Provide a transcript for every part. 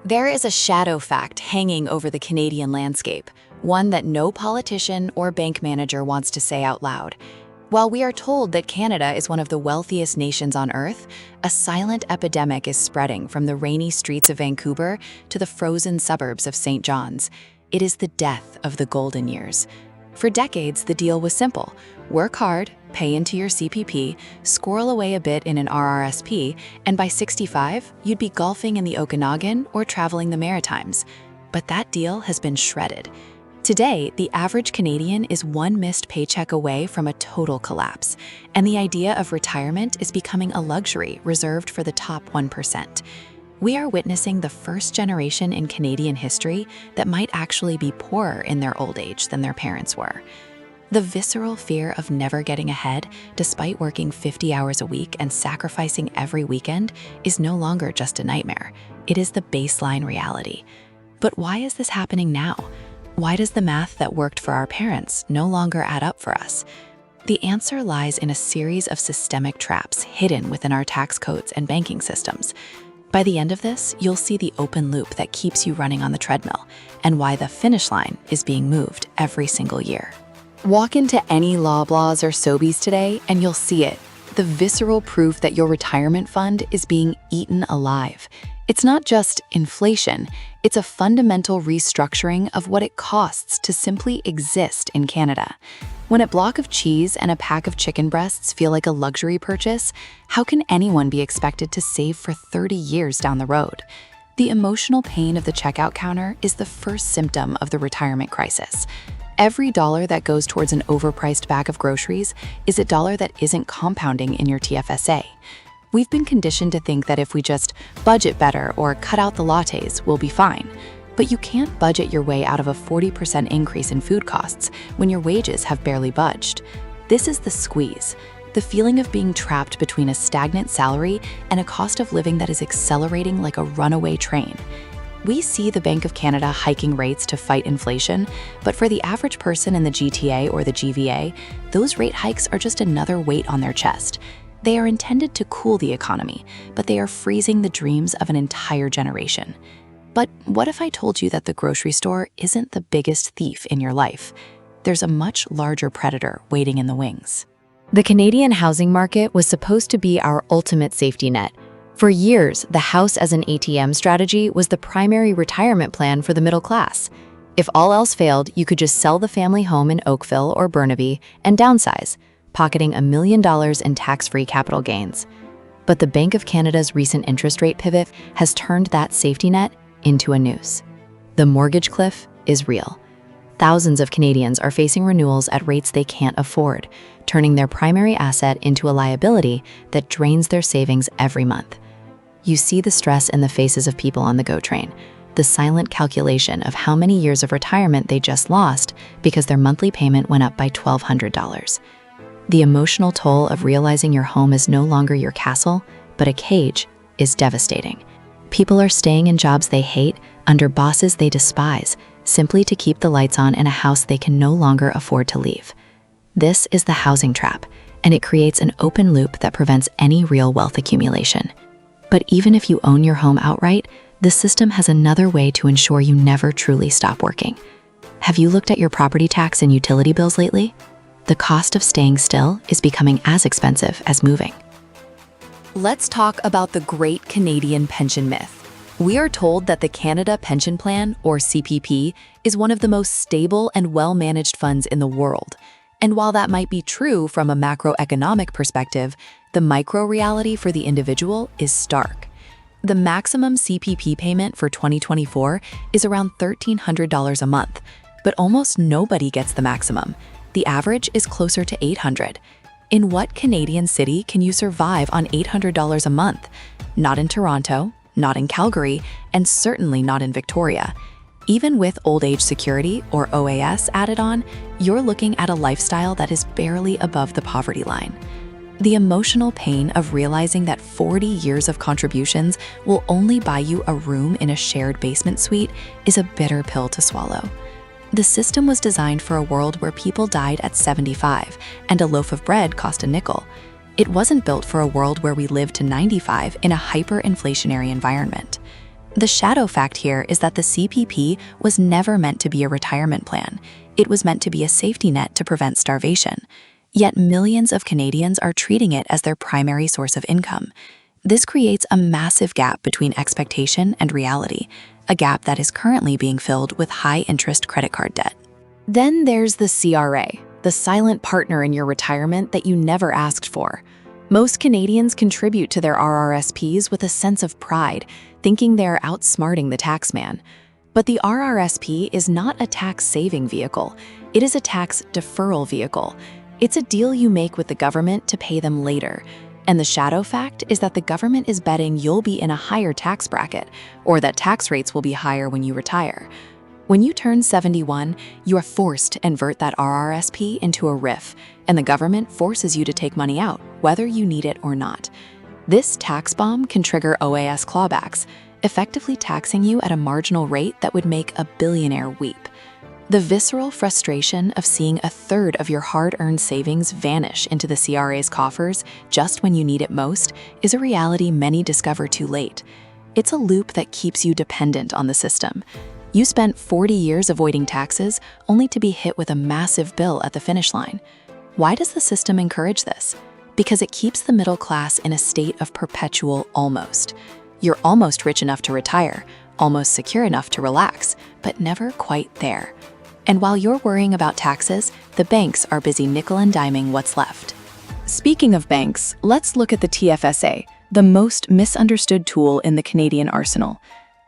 There is a shadow fact hanging over the Canadian landscape, one that no politician or bank manager wants to say out loud. While we are told that Canada is one of the wealthiest nations on Earth, a silent epidemic is spreading from the rainy streets of Vancouver to the frozen suburbs of St. John's. It is the death of the golden years. For decades, the deal was simple. Work hard, pay into your CPP, squirrel away a bit in an RRSP, and by 65, you'd be golfing in the Okanagan or traveling the Maritimes. But that deal has been shredded. Today, the average Canadian is one missed paycheck away from a total collapse, and the idea of retirement is becoming a luxury reserved for the top 1%. We are witnessing the first generation in Canadian history that might actually be poorer in their old age than their parents were. The visceral fear of never getting ahead, despite working 50 hours a week and sacrificing every weekend, is no longer just a nightmare. It is the baseline reality. But why is this happening now? Why does the math that worked for our parents no longer add up for us? The answer lies in a series of systemic traps hidden within our tax codes and banking systems. By the end of this, you'll see the open loop that keeps you running on the treadmill and why the finish line is being moved every single year. Walk into any Loblaws or Sobeys today and you'll see it. The visceral proof that your retirement fund is being eaten alive. It's not just inflation, it's a fundamental restructuring of what it costs to simply exist in Canada. When a block of cheese and a pack of chicken breasts feel like a luxury purchase, how can anyone be expected to save for 30 years down the road? The emotional pain of the checkout counter is the first symptom of the retirement crisis. Every dollar that goes towards an overpriced bag of groceries is a dollar that isn't compounding in your TFSA. We've been conditioned to think that if we just budget better or cut out the lattes, we'll be fine. But you can't budget your way out of a 40% increase in food costs when your wages have barely budged. This is the squeeze, the feeling of being trapped between a stagnant salary and a cost of living that is accelerating like a runaway train. We see the Bank of Canada hiking rates to fight inflation, but for the average person in the GTA or the GVA, those rate hikes are just another weight on their chest. They are intended to cool the economy, but they are freezing the dreams of an entire generation. But what if I told you that the grocery store isn't the biggest thief in your life? There's a much larger predator waiting in the wings. The Canadian housing market was supposed to be our ultimate safety net. For years, the house as an ATM strategy was the primary retirement plan for the middle class. If all else failed, you could just sell the family home in Oakville or Burnaby and downsize, pocketing $1 million in tax-free capital gains. But the Bank of Canada's recent interest rate pivot has turned that safety net into a noose. The mortgage cliff is real. Thousands of Canadians are facing renewals at rates they can't afford, turning their primary asset into a liability that drains their savings every month. You see the stress in the faces of people on the GO train, the silent calculation of how many years of retirement they just lost because their monthly payment went up by $1,200. The emotional toll of realizing your home is no longer your castle, but a cage, is devastating. People are staying in jobs they hate, under bosses they despise, simply to keep the lights on in a house they can no longer afford to leave. This is the housing trap, and it creates an open loop that prevents any real wealth accumulation. But even if you own your home outright, the system has another way to ensure you never truly stop working. Have you looked at your property tax and utility bills lately? The cost of staying still is becoming as expensive as moving. Let's talk about the great Canadian pension myth. We are told that the Canada Pension Plan, or CPP, is one of the most stable and well-managed funds in the world. And while that might be true from a macroeconomic perspective, the micro-reality for the individual is stark. The maximum CPP payment for 2024 is around $1,300 a month, but almost nobody gets the maximum. The average is closer to $800. In what Canadian city can you survive on $800 a month? Not in Toronto, not in Calgary, and certainly not in Victoria. Even with old age security, or OAS, added on, you're looking at a lifestyle that is barely above the poverty line. The emotional pain of realizing that 40 years of contributions will only buy you a room in a shared basement suite is a bitter pill to swallow. The system was designed for a world where people died at 75 and a loaf of bread cost a nickel. It wasn't built for a world where we live to 95 in a hyperinflationary environment. The shadow fact here is that the CPP was never meant to be a retirement plan. It was meant to be a safety net to prevent starvation. Yet millions of Canadians are treating it as their primary source of income. This creates a massive gap between expectation and reality, a gap that is currently being filled with high-interest credit card debt. Then there's the CRA, the silent partner in your retirement that you never asked for. Most Canadians contribute to their RRSPs with a sense of pride, thinking they're outsmarting the taxman. But the RRSP is not a tax-saving vehicle. It is a tax deferral vehicle. It's a deal you make with the government to pay them later. And the shadow fact is that the government is betting you'll be in a higher tax bracket, or that tax rates will be higher when you retire. When you turn 71, you are forced to invert that RRSP into a RIF, and the government forces you to take money out, whether you need it or not. This tax bomb can trigger OAS clawbacks, effectively taxing you at a marginal rate that would make a billionaire weep. The visceral frustration of seeing a third of your hard-earned savings vanish into the CRA's coffers just when you need it most is a reality many discover too late. It's a loop that keeps you dependent on the system. You spent 40 years avoiding taxes only to be hit with a massive bill at the finish line. Why does the system encourage this? Because it keeps the middle class in a state of perpetual almost. You're almost rich enough to retire, almost secure enough to relax, but never quite there. And while you're worrying about taxes, the banks are busy nickel and diming what's left. Speaking of banks, let's look at the TFSA, the most misunderstood tool in the Canadian arsenal.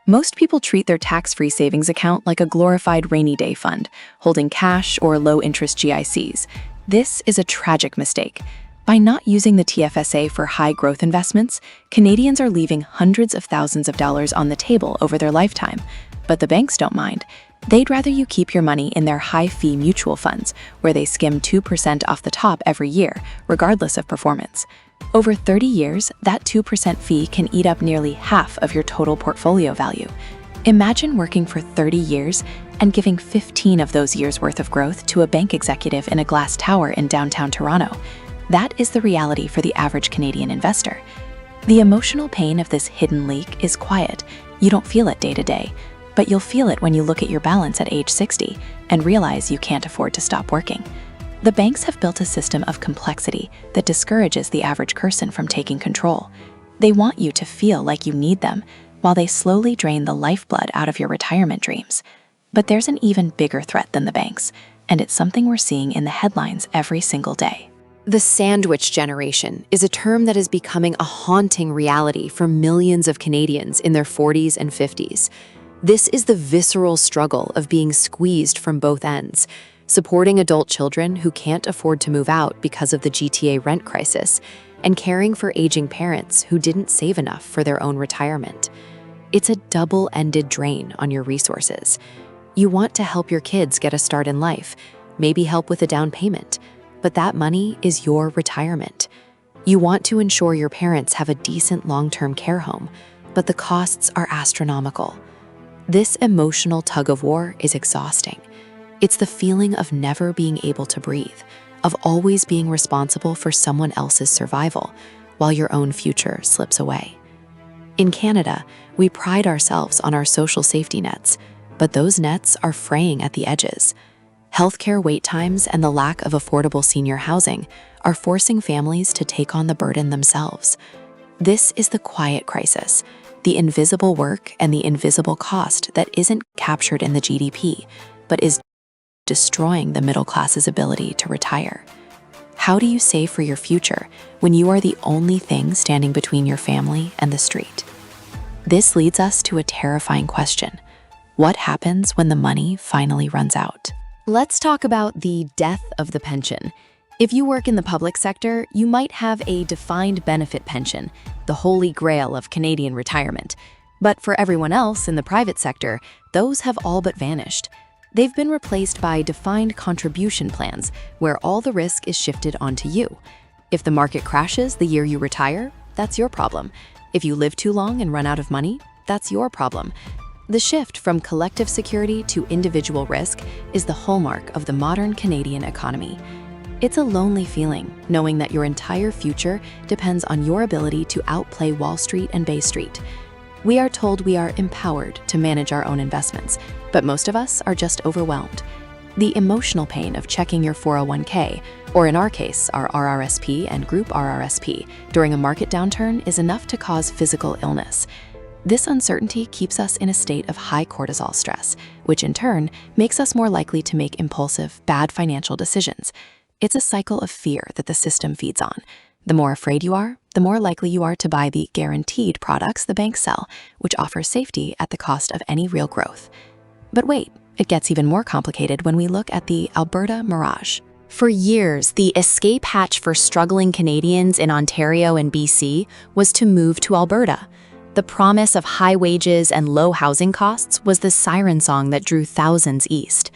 Most people treat their tax-free savings account like a glorified rainy day fund, holding cash or low-interest GICs. This is a tragic mistake. By not using the TFSA for high-growth investments, Canadians are leaving hundreds of thousands of dollars on the table over their lifetime. But the banks don't mind. They'd rather you keep your money in their high-fee mutual funds, where they skim 2% off the top every year, regardless of performance. Over 30 years, that 2% fee can eat up nearly half of your total portfolio value. Imagine working for 30 years and giving 15 of those years' worth of growth to a bank executive in a glass tower in downtown Toronto. That is the reality for the average Canadian investor. The emotional pain of this hidden leak is quiet. You don't feel it day to day. But you'll feel it when you look at your balance at age 60 and realize you can't afford to stop working. The banks have built a system of complexity that discourages the average person from taking control. They want you to feel like you need them, while they slowly drain the lifeblood out of your retirement dreams. But there's an even bigger threat than the banks, and it's something we're seeing in the headlines every single day. The sandwich generation is a term that is becoming a haunting reality for millions of Canadians in their 40s and 50s. This is the visceral struggle of being squeezed from both ends, supporting adult children who can't afford to move out because of the GTA rent crisis, and caring for aging parents who didn't save enough for their own retirement. It's a double-ended drain on your resources. You want to help your kids get a start in life, maybe help with a down payment, but that money is your retirement. You want to ensure your parents have a decent long-term care home, but the costs are astronomical. This emotional tug-of-war is exhausting. It's the feeling of never being able to breathe, of always being responsible for someone else's survival, while your own future slips away. In Canada, we pride ourselves on our social safety nets, but those nets are fraying at the edges. Healthcare wait times and the lack of affordable senior housing are forcing families to take on the burden themselves. This is the quiet crisis, the invisible work and the invisible cost that isn't captured in the GDP, but is destroying the middle class's ability to retire. How do you save for your future when you are the only thing standing between your family and the street? This leads us to a terrifying question. What happens when the money finally runs out? Let's talk about the death of the pension. If you work in the public sector, you might have a defined benefit pension, the holy grail of Canadian retirement. But for everyone else in the private sector, those have all but vanished. They've been replaced by defined contribution plans, where all the risk is shifted onto you. If the market crashes the year you retire, that's your problem. If you live too long and run out of money, that's your problem. The shift from collective security to individual risk is the hallmark of the modern Canadian economy. It's a lonely feeling, knowing that your entire future depends on your ability to outplay Wall Street and Bay Street. We are told we are empowered to manage our own investments, but most of us are just overwhelmed. The emotional pain of checking your 401k, or in our case, our RRSP and group RRSP, during a market downturn is enough to cause physical illness. This uncertainty keeps us in a state of high cortisol stress, which in turn makes us more likely to make impulsive, bad financial decisions. It's a cycle of fear that the system feeds on. The more afraid you are, the more likely you are to buy the guaranteed products the banks sell, which offers safety at the cost of any real growth. But wait, it gets even more complicated when we look at the Alberta Mirage. For years, the escape hatch for struggling Canadians in Ontario and BC was to move to Alberta. The promise of high wages and low housing costs was the siren song that drew thousands east.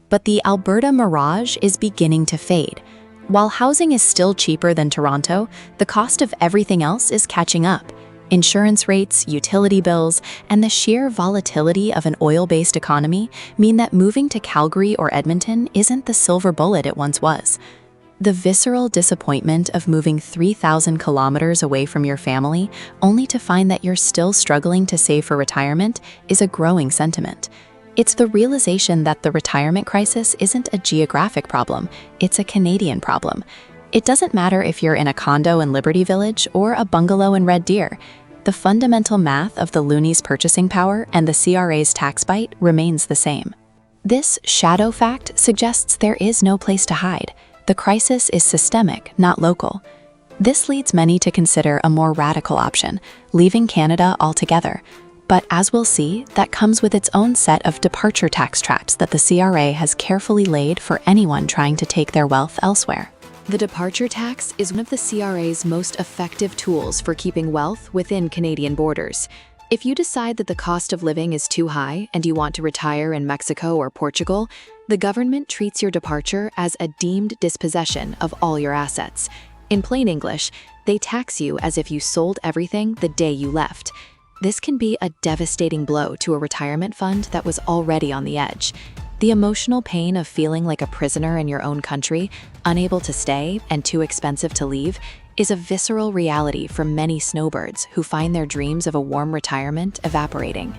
But the Alberta Mirage is beginning to fade. While housing is still cheaper than Toronto, the cost of everything else is catching up. Insurance rates, utility bills, and the sheer volatility of an oil-based economy mean that moving to Calgary or Edmonton isn't the silver bullet it once was. The visceral disappointment of moving 3,000 kilometers away from your family, only to find that you're still struggling to save for retirement, is a growing sentiment. It's the realization that the retirement crisis isn't a geographic problem, it's a Canadian problem. It doesn't matter if you're in a condo in Liberty Village or a bungalow in Red Deer. The fundamental math of the loonies' purchasing power and the CRA's tax bite remains the same. This shadow fact suggests there is no place to hide. The crisis is systemic, not local. This leads many to consider a more radical option, leaving Canada altogether. But as we'll see, that comes with its own set of departure tax traps that the CRA has carefully laid for anyone trying to take their wealth elsewhere. The departure tax is one of the CRA's most effective tools for keeping wealth within Canadian borders. If you decide that the cost of living is too high and you want to retire in Mexico or Portugal, the government treats your departure as a deemed dispossession of all your assets. In plain English, they tax you as if you sold everything the day you left. This can be a devastating blow to a retirement fund that was already on the edge. The emotional pain of feeling like a prisoner in your own country, unable to stay and too expensive to leave, is a visceral reality for many snowbirds who find their dreams of a warm retirement evaporating.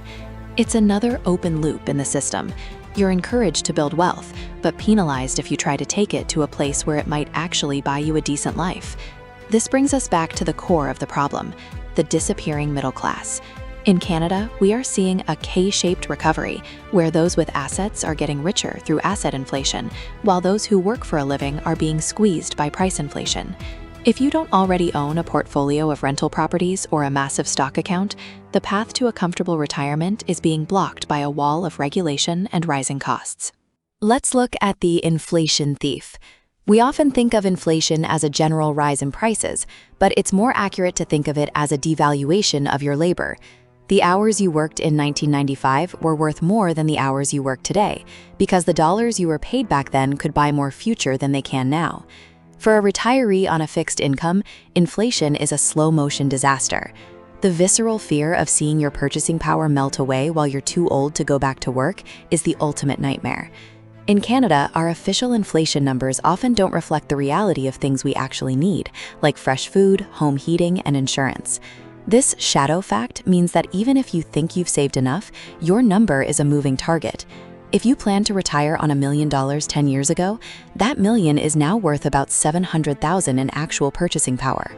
It's another open loop in the system. You're encouraged to build wealth, but penalized if you try to take it to a place where it might actually buy you a decent life. This brings us back to the core of the problem, the disappearing middle class. In Canada, we are seeing a K-shaped recovery, where those with assets are getting richer through asset inflation, while those who work for a living are being squeezed by price inflation. If you don't already own a portfolio of rental properties or a massive stock account, the path to a comfortable retirement is being blocked by a wall of regulation and rising costs. Let's look at the inflation thief. We often think of inflation as a general rise in prices, but it's more accurate to think of it as a devaluation of your labor. The hours you worked in 1995 were worth more than the hours you work today, because the dollars you were paid back then could buy more future than they can now. For a retiree on a fixed income, inflation is a slow-motion disaster. The visceral fear of seeing your purchasing power melt away while you're too old to go back to work is the ultimate nightmare. In Canada, our official inflation numbers often don't reflect the reality of things we actually need, like fresh food, home heating, and insurance. This shadow fact means that even if you think you've saved enough, your number is a moving target. If you plan to retire on $1 million 10 years ago, that million is now worth about $700,000 in actual purchasing power.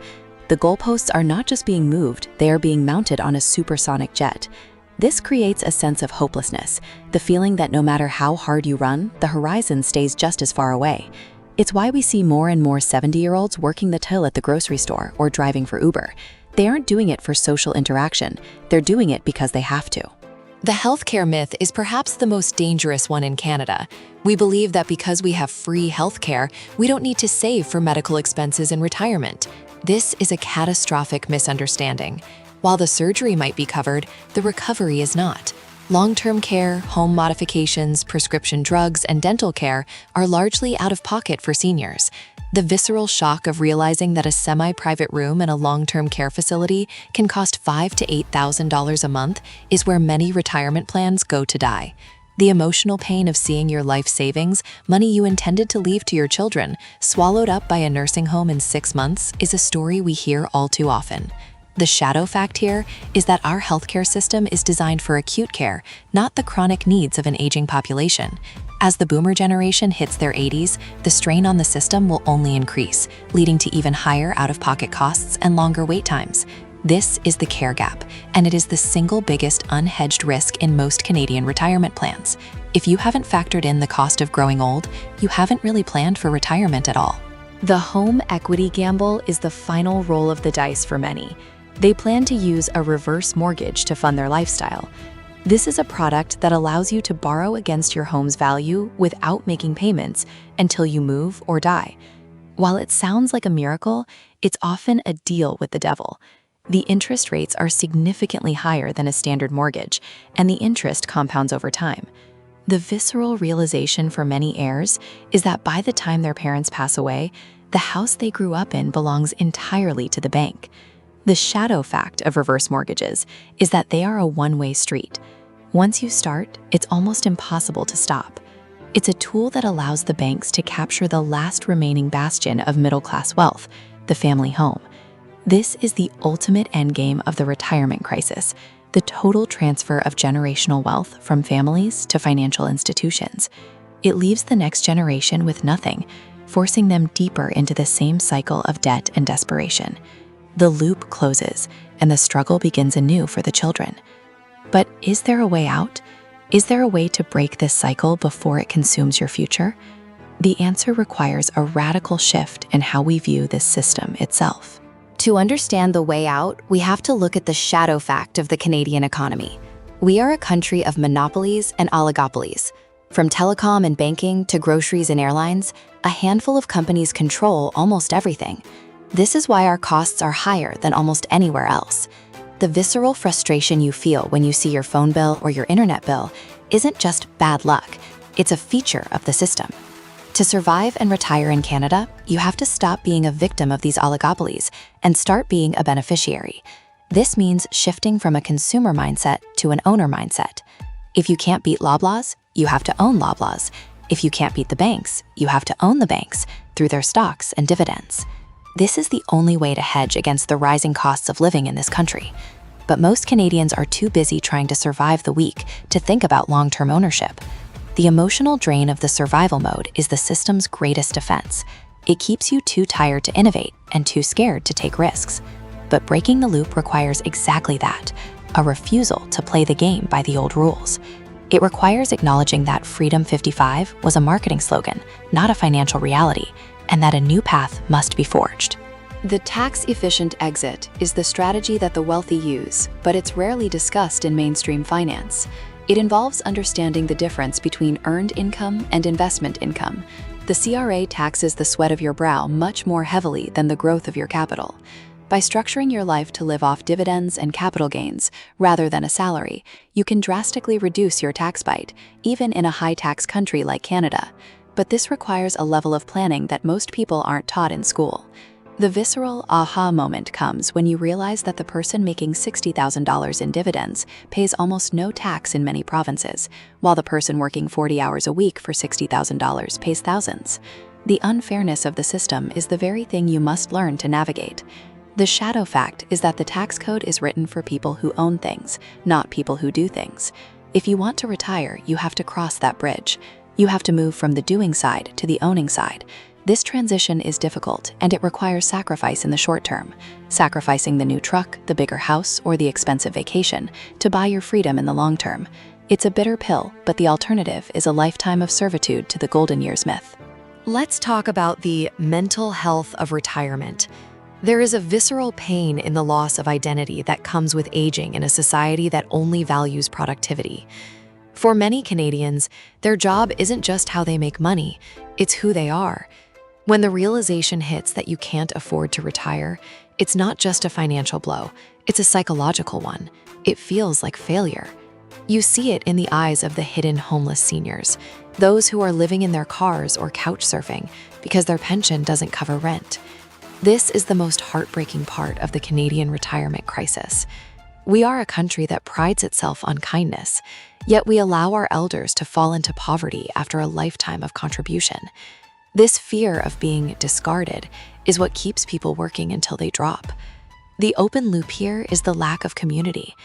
The goalposts are not just being moved, they are being mounted on a supersonic jet. This creates a sense of hopelessness, the feeling that no matter how hard you run, the horizon stays just as far away. It's why we see more and more 70-year-olds working the till at the grocery store or driving for Uber. They aren't doing it for social interaction, they're doing it because they have to. The healthcare myth is perhaps the most dangerous one in Canada. We believe that because we have free healthcare, we don't need to save for medical expenses in retirement. This is a catastrophic misunderstanding. While the surgery might be covered, the recovery is not. Long-term care, home modifications, prescription drugs, and dental care are largely out of pocket for seniors. The visceral shock of realizing that a semi-private room in a long-term care facility can cost $5,000 to $8,000 a month is where many retirement plans go to die. The emotional pain of seeing your life savings, money you intended to leave to your children, swallowed up by a nursing home in 6 months is a story we hear all too often. The shadow fact here is that our healthcare system is designed for acute care, not the chronic needs of an aging population. As the boomer generation hits their 80s, the strain on the system will only increase, leading to even higher out-of-pocket costs and longer wait times. This is the care gap, and it is the single biggest unhedged risk in most Canadian retirement plans. If you haven't factored in the cost of growing old, you haven't really planned for retirement at all. The home equity gamble is the final roll of the dice for many. They plan to use a reverse mortgage to fund their lifestyle. This is a product that allows you to borrow against your home's value without making payments until you move or die. While it sounds like a miracle, it's often a deal with the devil. The interest rates are significantly higher than a standard mortgage, and the interest compounds over time. The visceral realization for many heirs is that by the time their parents pass away, the house they grew up in belongs entirely to the bank. The shadow fact of reverse mortgages is that they are a one-way street. Once you start, it's almost impossible to stop. It's a tool that allows the banks to capture the last remaining bastion of middle-class wealth, the family home. This is the ultimate endgame of the retirement crisis, the total transfer of generational wealth from families to financial institutions. It leaves the next generation with nothing, forcing them deeper into the same cycle of debt and desperation. The loop closes, and the struggle begins anew for the children. But is there a way out? Is there a way to break this cycle before it consumes your future? The answer requires a radical shift in how we view this system itself. To understand the way out, we have to look at the shadow fact of the Canadian economy. We are a country of monopolies and oligopolies. From telecom and banking to groceries and airlines, a handful of companies control almost everything. This is why our costs are higher than almost anywhere else. The visceral frustration you feel when you see your phone bill or your internet bill isn't just bad luck, it's a feature of the system. To survive and retire in Canada, you have to stop being a victim of these oligopolies and start being a beneficiary. This means shifting from a consumer mindset to an owner mindset. If you can't beat Loblaws, you have to own Loblaws. If you can't beat the banks, you have to own the banks through their stocks and dividends. This is the only way to hedge against the rising costs of living in this country. But most Canadians are too busy trying to survive the week to think about long-term ownership. The emotional drain of the survival mode is the system's greatest defense. It keeps you too tired to innovate and too scared to take risks. But breaking the loop requires exactly that, a refusal to play the game by the old rules. It requires acknowledging that Freedom 55 was a marketing slogan, not a financial reality, and that a new path must be forged. The tax-efficient exit is the strategy that the wealthy use, but it's rarely discussed in mainstream finance. It involves understanding the difference between earned income and investment income. The CRA taxes the sweat of your brow much more heavily than the growth of your capital. By structuring your life to live off dividends and capital gains rather than a salary, you can drastically reduce your tax bite, even in a high-tax country like Canada. But this requires a level of planning that most people aren't taught in school. The visceral aha moment comes when you realize that the person making $60,000 in dividends pays almost no tax in many provinces, while the person working 40 hours a week for $60,000 pays thousands. The unfairness of the system is the very thing you must learn to navigate. The shadow fact is that the tax code is written for people who own things, not people who do things. If you want to retire, you have to cross that bridge. You have to move from the doing side to the owning side. This transition is difficult, and it requires sacrifice in the short term, sacrificing the new truck, the bigger house, or the expensive vacation to buy your freedom in the long term. It's a bitter pill, but the alternative is a lifetime of servitude to the golden years myth. Let's talk about the mental health of retirement. There is a visceral pain in the loss of identity that comes with aging in a society that only values productivity. For many Canadians, their job isn't just how they make money, it's who they are. When the realization hits that you can't afford to retire, it's not just a financial blow, it's a psychological one. It feels like failure. You see it in the eyes of the hidden homeless seniors, those who are living in their cars or couch surfing because their pension doesn't cover rent. This is the most heartbreaking part of the Canadian retirement crisis. We are a country that prides itself on kindness, yet we allow our elders to fall into poverty after a lifetime of contribution. This fear of being discarded is what keeps people working until they drop. The open loop here is the lack of community.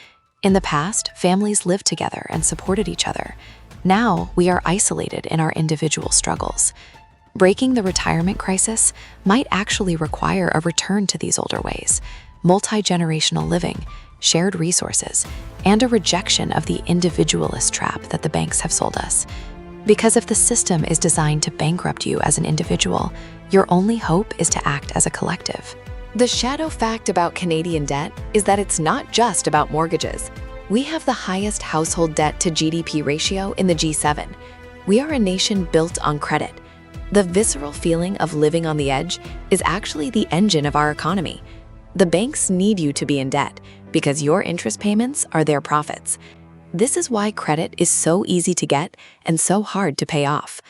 In the past, families lived together and supported each other. Now, we are isolated in our individual struggles. Breaking the retirement crisis might actually require a return to these older ways: multi-generational living, shared resources, and a rejection of the individualist trap that the banks have sold us. Because if the system is designed to bankrupt you as an individual, your only hope is to act as a collective. The shadow fact about Canadian debt is that it's not just about mortgages. We have the highest household debt to GDP ratio in the G7. We are a nation built on credit. The visceral feeling of living on the edge is actually the engine of our economy. The banks need you to be in debt because your interest payments are their profits. This is why credit is so easy to get and so hard to pay off.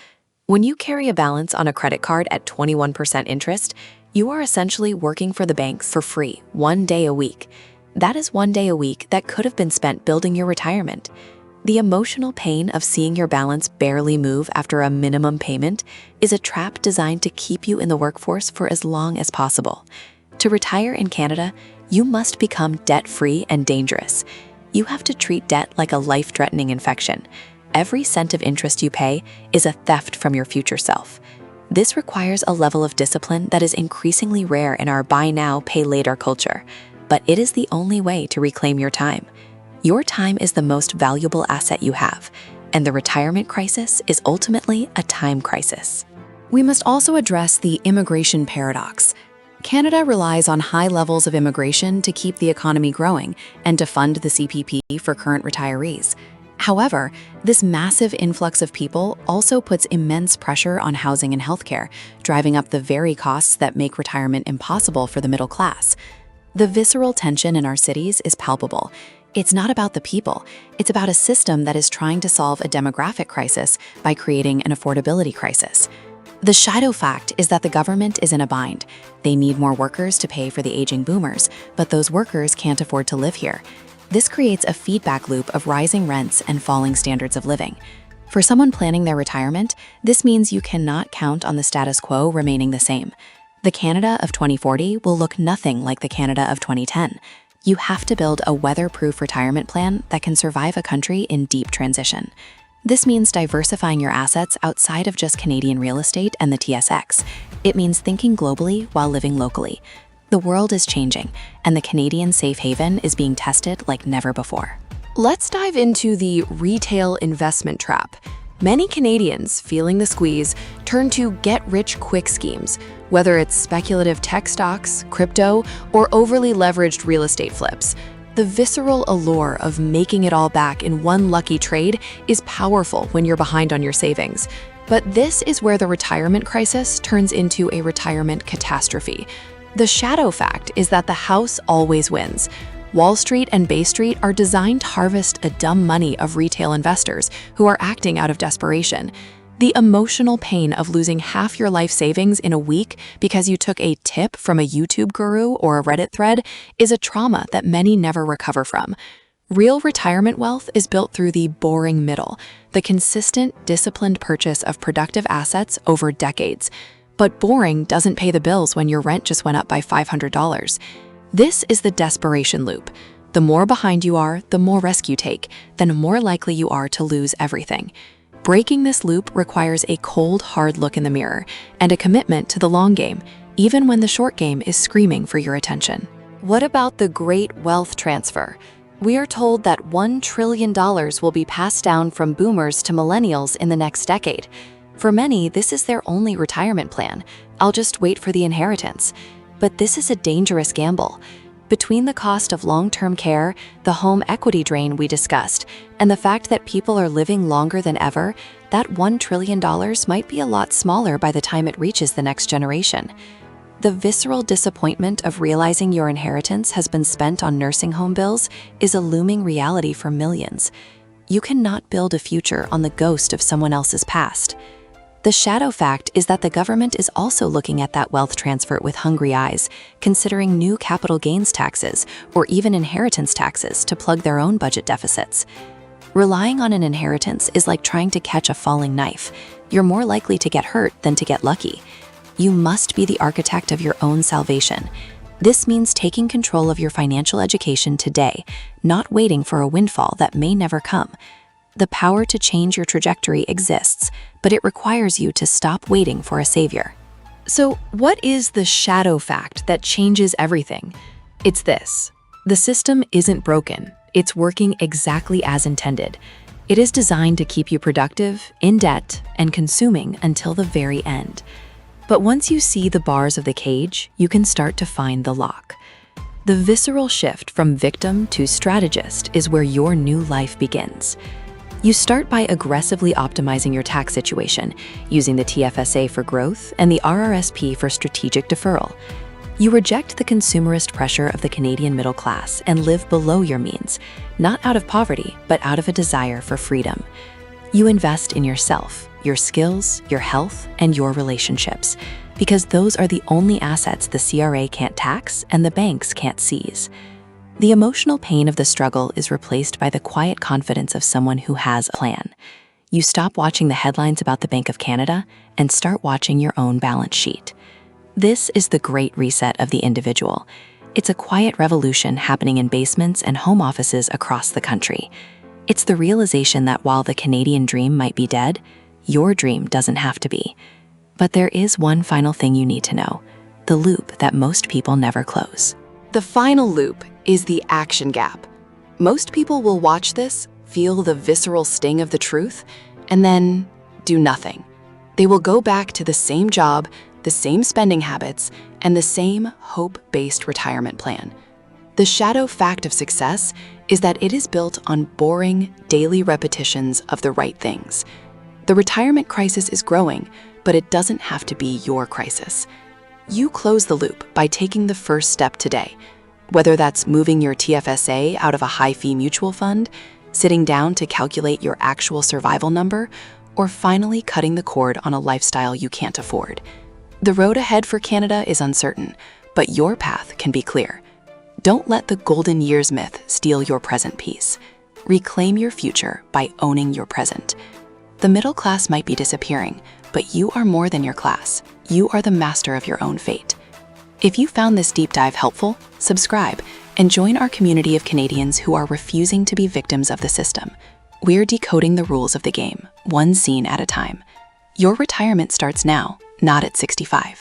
When you carry a balance on a credit card at 21% interest, you are essentially working for the banks for free 1 day a week. That is 1 day a week that could have been spent building your retirement. The emotional pain of seeing your balance barely move after a minimum payment is a trap designed to keep you in the workforce for as long as possible. To retire in Canada, you must become debt-free and dangerous. You have to treat debt like a life-threatening infection. Every cent of interest you pay is a theft from your future self. This requires a level of discipline that is increasingly rare in our buy now, pay later culture, but it is the only way to reclaim your time. Your time is the most valuable asset you have, and the retirement crisis is ultimately a time crisis. We must also address the immigration paradox. Canada relies on high levels of immigration to keep the economy growing and to fund the CPP for current retirees. However, this massive influx of people also puts immense pressure on housing and healthcare, driving up the very costs that make retirement impossible for the middle class. The visceral tension in our cities is palpable. It's not about the people, it's about a system that is trying to solve a demographic crisis by creating an affordability crisis. The shadow fact is that the government is in a bind. They need more workers to pay for the aging boomers, but those workers can't afford to live here. This creates a feedback loop of rising rents and falling standards of living. For someone planning their retirement, this means you cannot count on the status quo remaining the same. The Canada of 2040 will look nothing like the Canada of 2010. You have to build a weather-proof retirement plan that can survive a country in deep transition. This means diversifying your assets outside of just Canadian real estate and the TSX. It means thinking globally while living locally. The world is changing, and the Canadian safe haven is being tested like never before. Let's dive into the retail investment trap. Many Canadians, feeling the squeeze, turn to get-rich-quick schemes, whether it's speculative tech stocks, crypto, or overly leveraged real estate flips. The visceral allure of making it all back in one lucky trade is powerful when you're behind on your savings. But this is where the retirement crisis turns into a retirement catastrophe. The shadow fact is that the house always wins. Wall Street and Bay Street are designed to harvest a dumb money of retail investors who are acting out of desperation. The emotional pain of losing half your life savings in a week because you took a tip from a YouTube guru or a Reddit thread is a trauma that many never recover from. Real retirement wealth is built through the boring middle, the consistent, disciplined purchase of productive assets over decades. But boring doesn't pay the bills when your rent just went up by $500. This is the desperation loop. The more behind you are, the more risk you take, then the more likely you are to lose everything. Breaking this loop requires a cold, hard look in the mirror and a commitment to the long game, even when the short game is screaming for your attention. What about the great wealth transfer? We are told that $1 trillion will be passed down from boomers to millennials in the next decade. For many, this is their only retirement plan. I'll just wait for the inheritance. But this is a dangerous gamble. Between the cost of long-term care, the home equity drain we discussed, and the fact that people are living longer than ever, that $1 trillion might be a lot smaller by the time it reaches the next generation. The visceral disappointment of realizing your inheritance has been spent on nursing home bills is a looming reality for millions. You cannot build a future on the ghost of someone else's past. The shadow fact is that the government is also looking at that wealth transfer with hungry eyes, considering new capital gains taxes or even inheritance taxes to plug their own budget deficits. Relying on an inheritance is like trying to catch a falling knife. You're more likely to get hurt than to get lucky. You must be the architect of your own salvation. This means taking control of your financial education today, not waiting for a windfall that may never come. The power to change your trajectory exists, but it requires you to stop waiting for a savior. So, what is the shadow fact that changes everything? It's this: the system isn't broken, it's working exactly as intended. It is designed to keep you productive, in debt, and consuming until the very end. But once you see the bars of the cage, you can start to find the lock. The visceral shift from victim to strategist is where your new life begins. You start by aggressively optimizing your tax situation, using the TFSA for growth and the RRSP for strategic deferral. You reject the consumerist pressure of the Canadian middle class and live below your means, not out of poverty, but out of a desire for freedom. You invest in yourself, your skills, your health, and your relationships, because those are the only assets the CRA can't tax and the banks can't seize. The emotional pain of the struggle is replaced by the quiet confidence of someone who has a plan. You stop watching the headlines about the Bank of Canada and start watching your own balance sheet. This is the great reset of the individual. It's a quiet revolution happening in basements and home offices across the country. It's the realization that while the Canadian dream might be dead, your dream doesn't have to be. But there is one final thing you need to know: the loop that most people never close. The final loop is the action gap. Most people will watch this, feel the visceral sting of the truth, and then do nothing. They will go back to the same job, the same spending habits, and the same hope-based retirement plan. The shadow fact of success is that it is built on boring, daily repetitions of the right things. The retirement crisis is growing, but it doesn't have to be your crisis. You close the loop by taking the first step today, whether that's moving your TFSA out of a high-fee mutual fund, sitting down to calculate your actual survival number, or finally cutting the cord on a lifestyle you can't afford. The road ahead for Canada is uncertain, but your path can be clear. Don't let the golden years myth steal your present peace. Reclaim your future by owning your present. The middle class might be disappearing, but you are more than your class. You are the master of your own fate. If you found this deep dive helpful, subscribe and join our community of Canadians who are refusing to be victims of the system. We're decoding the rules of the game, one scene at a time. Your retirement starts now, not at 65.